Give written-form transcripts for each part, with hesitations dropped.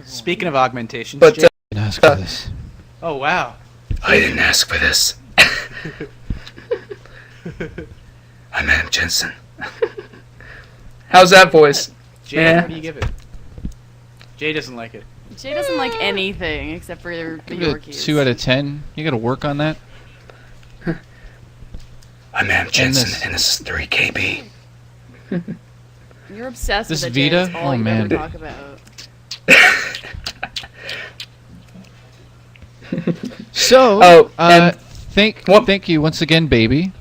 Speaking of augmentations, But Jay- didn't ask for this. oh wow, I didn't ask for this. I'm Adam Jensen. How's that voice? Jay, Yeah. what do you give it? Jay doesn't like it. Jay doesn't like anything except for the Give it a Yorkies. 2 out of 10. You gotta work on that. I'm Adam Jensen, this- and this is 3KB. You're obsessed This with it, Jay. Vita? That's all Oh, you man. ever talk about. So, and thank you once again, baby.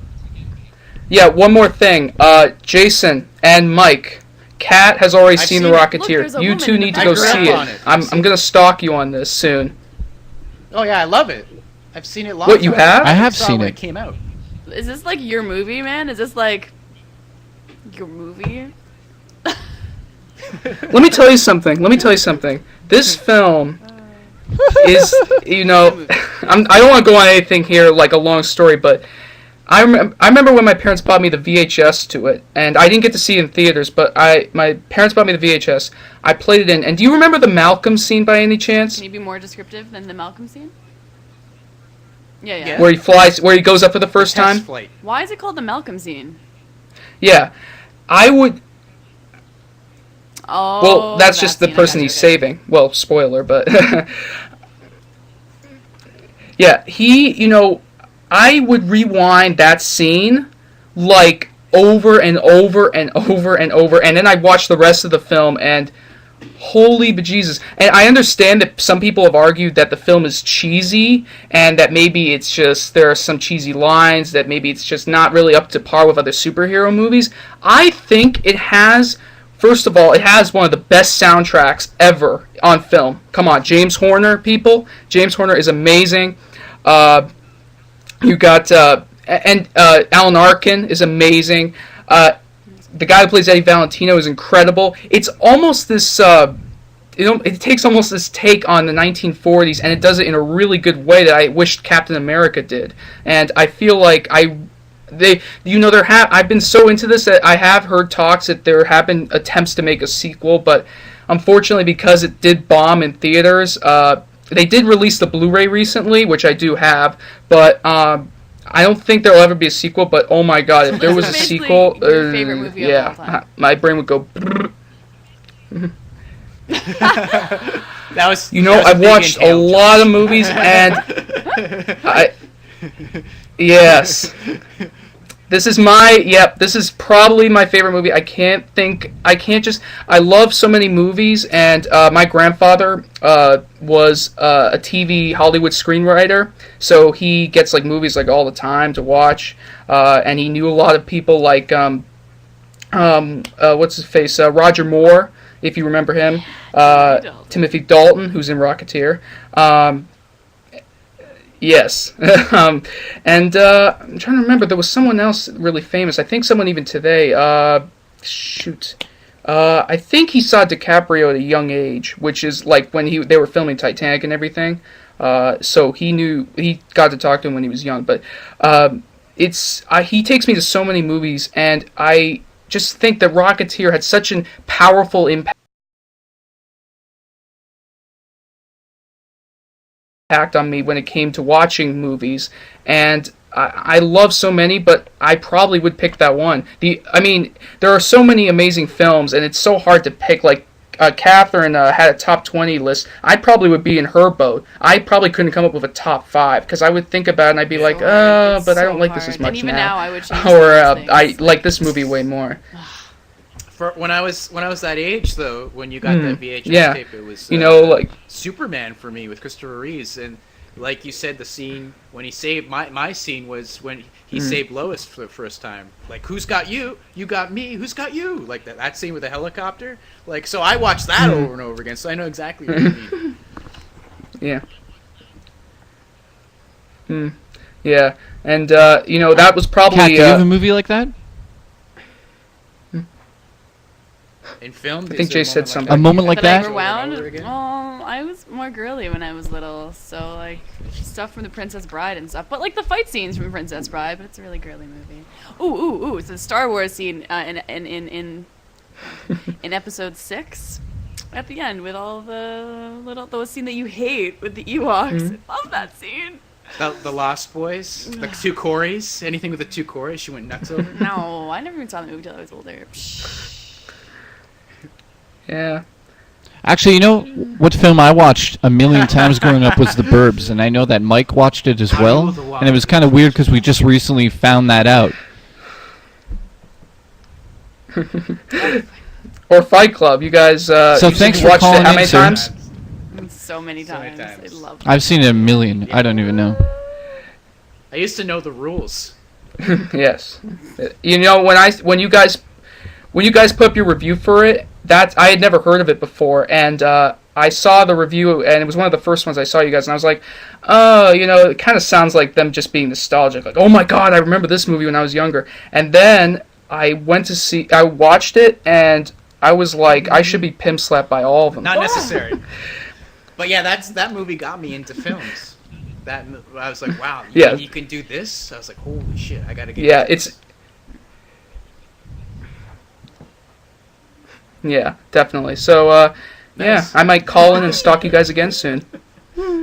Yeah, one more thing. Jason and Mike, Kat has already I've seen The seen it. Look, Rocketeer. there's a You woman two in the need to I go grew see up on it. it. I'm gonna stalk you on this soon. Oh yeah, I love it. I've seen it. What, you have? I have saw seen when it. it came out. Is this like your movie, man? Is this like your movie? Let me tell you something. This film is, I don't want to go on anything here like a long story, but I remember when my parents bought me the VHS to it, and I didn't get to see it in theaters, but my parents bought me the VHS. I played it in, and do you remember the Malcolm scene by any chance? Can you be more descriptive than the Malcolm scene? Yeah. Yeah. Where he goes up for the first Test time? flight. Why is it called the Malcolm scene? Yeah. I would. Oh. Well, that's just the scene. I person gotcha, he's okay. saving. Well, spoiler, but. Yeah, I would rewind that scene like over and over and over and over, and then I'd watch the rest of the film, and holy bejesus. And I understand that some people have argued that the film is cheesy, and that maybe it's just, there are some cheesy lines, that maybe it's just not really up to par with other superhero movies. I think it has, first of all, it has one of the best soundtracks ever on film. Come on, James Horner, people. James Horner is amazing. You got, Alan Arkin is amazing. The guy who plays Eddie Valentino is incredible. It's almost this, it takes almost this take on the 1940s, and it does it in a really good way that I wished Captain America did. And I feel like I've been so into this that I have heard talks that there have been attempts to make a sequel, but unfortunately, because it did bomb in theaters, they did release the Blu-ray recently, which I do have, but I don't think there'll ever be a sequel. But oh my god, if there was a Basically, sequel, your favorite movie of all time. my brain would go. That was. I've watched a lot of movies, and yes. This is probably my favorite movie. I love so many movies, and my grandfather was a TV Hollywood screenwriter, so he gets like movies like all the time to watch, and he knew a lot of people like, what's his face, Roger Moore, if you remember him, Timothy Dalton, who's in Rocketeer, yes. And I'm trying to remember, there was someone else really famous. I think someone even today. I think he saw DiCaprio at a young age, which is like when they were filming Titanic and everything. So he got to talk to him when he was young. But he takes me to so many movies, and I just think that Rocketeer had such a powerful impact on me when it came to watching movies, and I love so many, but I probably would pick that one. There are so many amazing films, and it's so hard to pick. Like Katherine had a top 20 list. I probably would be in her boat. I probably couldn't come up with a top 5 because I would think about it and I'd be like, but I don't like this as much and even now. I would change Or those I things. like this movie way more. When I was that age, though, when you got that VHS yeah. tape, it was like Superman for me with Christopher Reeves, and like you said, the scene when he saved my scene was when he saved Lois for the first time. Like, who's got you? You got me. Who's got you? Like that scene with the helicopter. Like, so I watched that over and over again, so I know exactly what you mean. Yeah. Yeah, and that was probably. Kat, do you have a movie like that? In film, I think Jay said something. A moment like that? Overwound? Well, I was more girly when I was little, so like stuff from The Princess Bride and stuff. But like the fight scenes from Princess Bride, but it's a really girly movie. Ooh! It's a Star Wars scene in Episode 6. at the end with all the scene that you hate with the Ewoks. Mm-hmm. I love that scene. The Lost Boys, the two Corys, anything with the two Corys, she went nuts over. No, I never even saw the movie till I was older. Yeah. Actually, you know what film I watched a million times growing up was The Burbs, and I know that Mike watched it as well, and it was kind of weird because we just recently found that out. Or Fight Club. You guys. So thanks for watched calling it how in, many sir. times? So many times. times. I love I've seen it a million. I don't even know. I used to know the rules. Yes. You know when you guys put up your review for it, that I had never heard of it before, and I saw the review, and it was one of the first ones I saw you guys, and I was like, oh, it kind of sounds like them just being nostalgic, like, oh my god, I remember this movie when I was younger. And then I watched it, and I was like, I should be pimp slapped by all of them. Not necessary. But yeah, that movie got me into films. I was like, wow, you can do this? I was like, holy shit, I gotta get into this. Yeah, definitely. So, Nice. I might call in and stalk you guys again soon.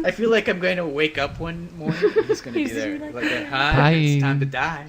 I feel like I'm going to wake up one morning and he's going to be there. Like, hi, Bye. it's time to die.